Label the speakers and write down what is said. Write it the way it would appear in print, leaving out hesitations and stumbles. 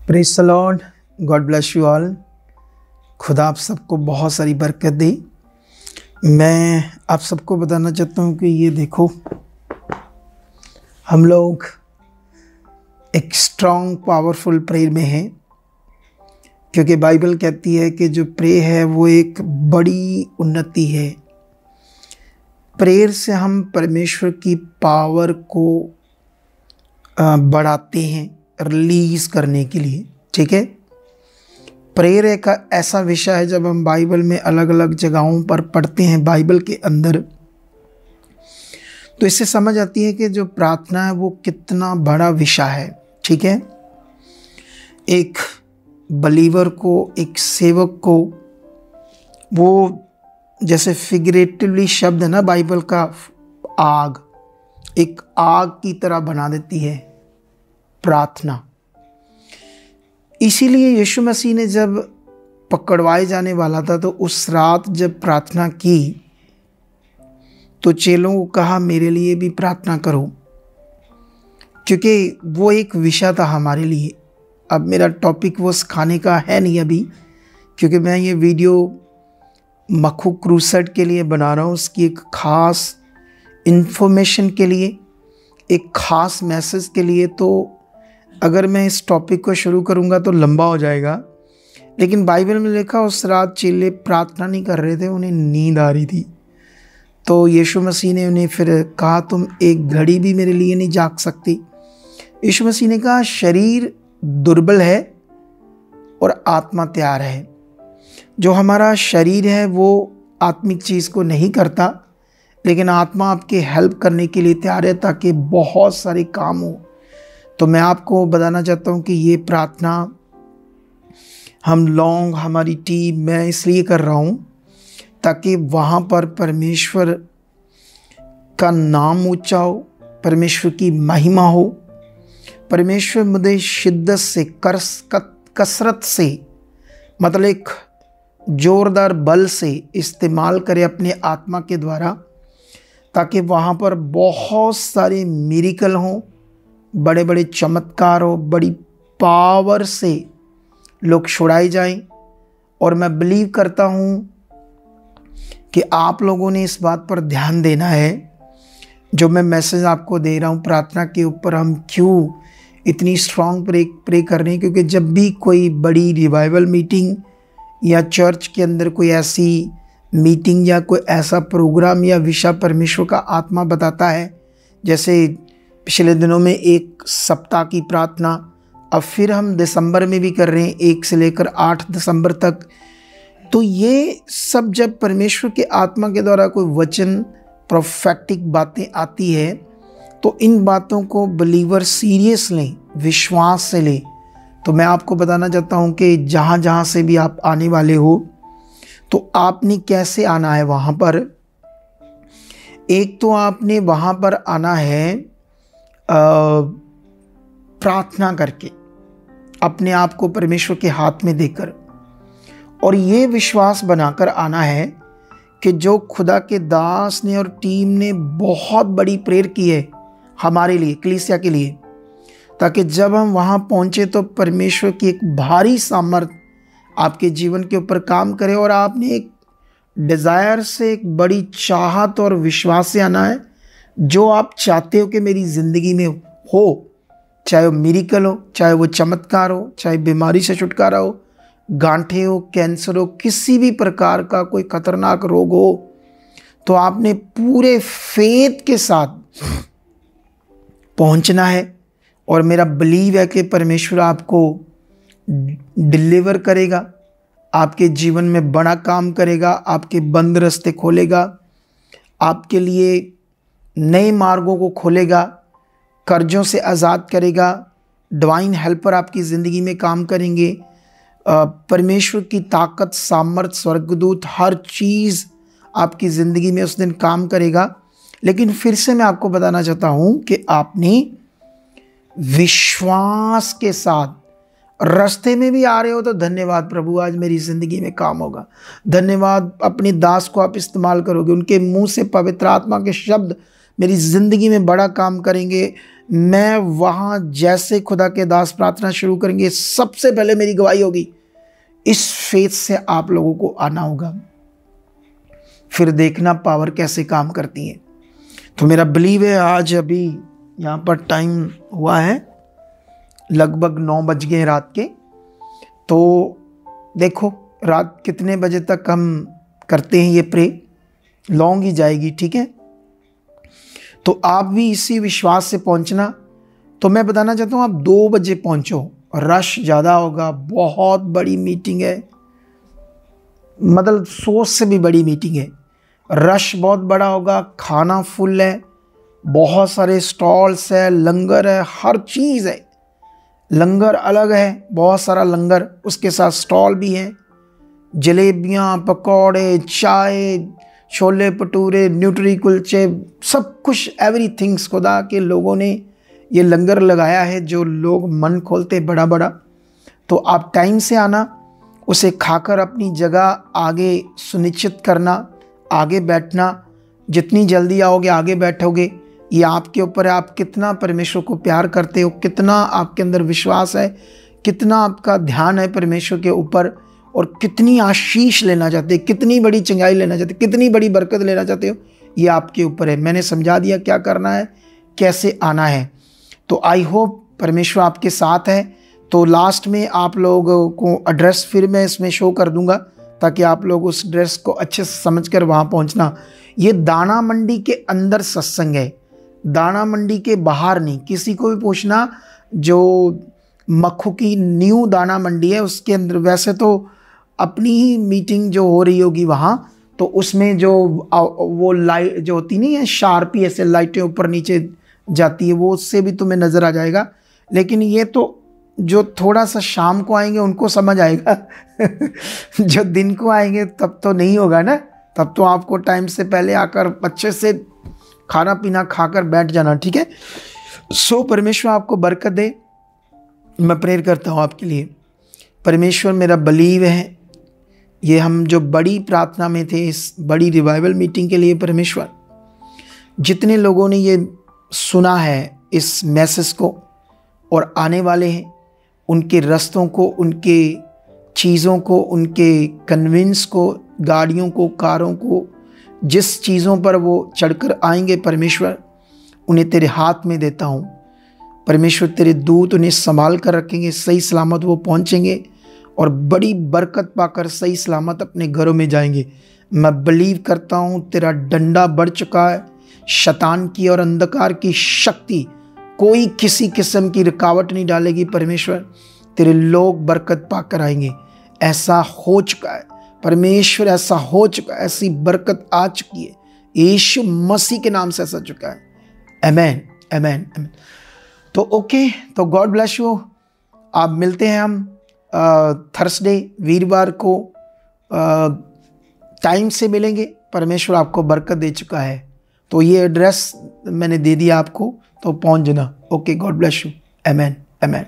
Speaker 1: Praise the Lord, God bless you all. खुदा आप सबको बहुत सारी बरकत दे। मैं आप सबको बताना चाहता हूँ कि ये देखो, हम लोग एक स्ट्रॉन्ग पावरफुल प्रेयर में हैं, क्योंकि बाइबल कहती है कि जो प्रे है वो एक बड़ी उन्नति है। प्रेयर से हम परमेश्वर की पावर को बढ़ाते हैं रिलीज़ करने के लिए। ठीक है, प्रेयर एक ऐसा विषय है, जब हम बाइबल में अलग अलग जगहों पर पढ़ते हैं बाइबल के अंदर, तो इससे समझ आती है कि जो प्रार्थना है वो कितना बड़ा विषय है। ठीक है, एक बलीवर को, एक सेवक को, वो जैसे फिगरेटिवली शब्द है ना बाइबल का, आग, एक आग की तरह बना देती है प्रार्थना। इसीलिए यीशु मसीह ने जब पकड़वाए जाने वाला था तो उस रात जब प्रार्थना की तो चेलों को कहा मेरे लिए भी प्रार्थना करो, क्योंकि वो एक विषय था हमारे लिए। अब मेरा टॉपिक वो सिखाने का है नहीं अभी, क्योंकि मैं ये वीडियो मखू क्रूसेड के लिए बना रहा हूँ, उसकी एक ख़ास इन्फॉर्मेशन के लिए, एक ख़ास मैसेज के लिए। तो अगर मैं इस टॉपिक को शुरू करूँगा तो लंबा हो जाएगा। लेकिन बाइबल में लिखा उस रात चेले प्रार्थना नहीं कर रहे थे, उन्हें नींद आ रही थी। तो यीशु मसीह ने उन्हें फिर कहा तुम एक घड़ी भी मेरे लिए नहीं जाग सकती। यीशु मसीह ने कहा शरीर दुर्बल है और आत्मा तैयार है। जो हमारा शरीर है वो आत्मिक चीज़ को नहीं करता, लेकिन आत्मा आपके हेल्प करने के लिए तैयार है ताकि बहुत सारे काम हो। तो मैं आपको बताना चाहता हूँ कि ये प्रार्थना हम लोग, हमारी टीम, मैं इसलिए कर रहा हूँ ताकि वहाँ पर परमेश्वर का नाम ऊंचा हो, परमेश्वर की महिमा हो। परमेश्वर मुझे शिद्दत से, कसरत से, मतलब एक ज़ोरदार बल से इस्तेमाल करे अपने आत्मा के द्वारा, ताकि वहाँ पर बहुत सारे मिरेकल हों, बड़े बड़े चमत्कार हो, बड़ी पावर से लोग छुड़ाए जाएं। और मैं बिलीव करता हूँ कि आप लोगों ने इस बात पर ध्यान देना है। जो मैं मैसेज आपको दे रहा हूँ प्रार्थना के ऊपर, हम क्यों इतनी स्ट्रॉन्ग प्रे कर रहे हैं, क्योंकि जब भी कोई बड़ी रिवाइवल मीटिंग या चर्च के अंदर कोई ऐसी मीटिंग या कोई ऐसा प्रोग्राम या विषय परमेश्वर का आत्मा बताता है, जैसे पिछले दिनों में एक सप्ताह की प्रार्थना, अब फिर हम दिसंबर में भी कर रहे हैं 1 से लेकर 8 दिसंबर तक। तो ये सब जब परमेश्वर के आत्मा के द्वारा कोई वचन, प्रोफेटिक बातें आती है, तो इन बातों को बिलीवर सीरियस लें, विश्वास से लें। तो मैं आपको बताना चाहता हूँ कि जहाँ जहाँ से भी आप आने वाले हो, तो आपने कैसे आना है वहाँ पर। एक तो आपने वहाँ पर आना है प्रार्थना करके, अपने आप को परमेश्वर के हाथ में देकर, और ये विश्वास बनाकर आना है कि जो खुदा के दास ने और टीम ने बहुत बड़ी प्रेयर की है हमारे लिए, कलीसिया के लिए, ताकि जब हम वहाँ पहुँचे तो परमेश्वर की एक भारी सामर्थ्य आपके जीवन के ऊपर काम करे। और आपने एक डिज़ायर से, एक बड़ी चाहत और विश्वास से आना है, जो आप चाहते हो कि मेरी ज़िंदगी में हो, चाहे वो मिरेकल हो, चाहे वो चमत्कार हो, चाहे बीमारी से छुटकारा हो, गांठे हो, कैंसर हो, किसी भी प्रकार का कोई खतरनाक रोग हो, तो आपने पूरे फेथ के साथ पहुंचना है। और मेरा बिलीव है कि परमेश्वर आपको डिलीवर करेगा, आपके जीवन में बड़ा काम करेगा, आपके बंद रास्ते खोलेगा, आपके लिए नए मार्गों को खोलेगा, कर्जों से आज़ाद करेगा, डिवाइन हेल्पर आपकी ज़िंदगी में काम करेंगे। परमेश्वर की ताकत, सामर्थ, स्वर्गदूत, हर चीज़ आपकी ज़िंदगी में उस दिन काम करेगा। लेकिन फिर से मैं आपको बताना चाहता हूँ कि आपने विश्वास के साथ, रास्ते में भी आ रहे हो तो धन्यवाद प्रभु, आज मेरी ज़िंदगी में काम होगा, धन्यवाद अपने दास को आप इस्तेमाल करोगे, उनके मुंह से पवित्र आत्मा के शब्द मेरी ज़िंदगी में बड़ा काम करेंगे, मैं वहाँ जैसे खुदा के दास प्रार्थना शुरू करेंगे, सबसे पहले मेरी गवाही होगी। इस फेथ से आप लोगों को आना होगा, फिर देखना पावर कैसे काम करती है। तो मेरा बिलीव है आज अभी यहाँ पर टाइम हुआ है लगभग 9 बज गए रात के। तो देखो रात कितने बजे तक हम करते हैं ये प्रे, लॉन्ग ही जाएगी, ठीक है। तो आप भी इसी विश्वास से पहुंचना। तो मैं बताना चाहता हूँ आप 2 बजे पहुंचो, रश ज़्यादा होगा, बहुत बड़ी मीटिंग है, मतलब सोच से भी बड़ी मीटिंग है। रश बहुत बड़ा होगा, खाना फुल है, बहुत सारे स्टॉल्स है, लंगर है, हर चीज़ है। लंगर अलग है, बहुत सारा लंगर, उसके साथ स्टॉल भी हैं, जलेबियाँ, पकौड़े, चाय, छोले भटूरे, न्यूट्री कुलचे, सब कुछ, एवरीथिंग्स। खुदा के लोगों ने ये लंगर लगाया है जो लोग मन खोलते बड़ा बड़ा। तो आप टाइम से आना, उसे खाकर अपनी जगह आगे सुनिश्चित करना, आगे बैठना। जितनी जल्दी आओगे आगे बैठोगे, ये आपके ऊपर है। आप कितना परमेश्वर को प्यार करते हो, कितना आपके अंदर विश्वास है, कितना आपका ध्यान है परमेश्वर के ऊपर, और कितनी आशीष लेना चाहते हो, कितनी बड़ी चंगाई लेना चाहते हो, कितनी बड़ी बरकत लेना चाहते हो, ये आपके ऊपर है। मैंने समझा दिया क्या करना है, कैसे आना है। तो आई होप परमेश्वर आपके साथ है। तो लास्ट में आप लोगों को एड्रेस फिर मैं इसमें शो कर दूंगा, ताकि आप लोग उस एड्रेस को अच्छे से समझकर वहाँ पहुँचना। ये दाना मंडी के अंदर सत्संग है, दाना मंडी के बाहर नहीं। किसी को भी पूछना, जो मक्खू की न्यू दाना मंडी है उसके अंदर, वैसे तो अपनी ही मीटिंग जो हो रही होगी वहाँ, तो उसमें जो वो लाइट जो होती नहीं है, शार्पी ऐसे लाइटें ऊपर नीचे जाती है, वो उससे भी तुम्हें नज़र आ जाएगा। लेकिन ये तो जो थोड़ा सा शाम को आएंगे उनको समझ आएगा जो दिन को आएंगे तब तो नहीं होगा ना, तब तो आपको टाइम से पहले आकर अच्छे से खाना पीना खाकर बैठ जाना, ठीक है। सो परमेश्वर आपको बरकत दे। मैं प्रेयर करता हूँ आपके लिए। परमेश्वर, मेरा बिलीव है ये हम जो बड़ी प्रार्थना में थे, इस बड़ी रिवाइवल मीटिंग के लिए परमेश्वर, जितने लोगों ने ये सुना है इस मैसेज को और आने वाले हैं, उनके रास्तों को, उनके चीज़ों को, उनके कन्विंस को, गाड़ियों को, कारों को, जिस चीज़ों पर वो चढ़कर आएंगे परमेश्वर, उन्हें तेरे हाथ में देता हूँ। परमेश्वर तेरे दूत उन्हें संभाल कर रखेंगे, सही सलामत वो पहुँचेंगे और बड़ी बरकत पाकर सही सलामत अपने घरों में जाएंगे। मैं बिलीव करता हूँ तेरा डंडा बढ़ चुका है, शैतान की और अंधकार की शक्ति कोई किसी किस्म की रुकावट नहीं डालेगी। परमेश्वर तेरे लोग बरकत पाकर आएंगे। ऐसा हो चुका है परमेश्वर, ऐसा हो चुका है, ऐसी बरकत आ चुकी है, यीशु मसीह के नाम से ऐसा चुका है। आमेन, आमेन, आमेन। तो ओके, तो गॉड ब्लेस यू। आप मिलते हैं हम थर्सडे, वीरवार को टाइम से मिलेंगे। परमेश्वर आपको बरकत दे चुका है। तो ये एड्रेस मैंने दे दिया आपको, तो पहुंच जाना। Okay, God bless you. Amen, amen.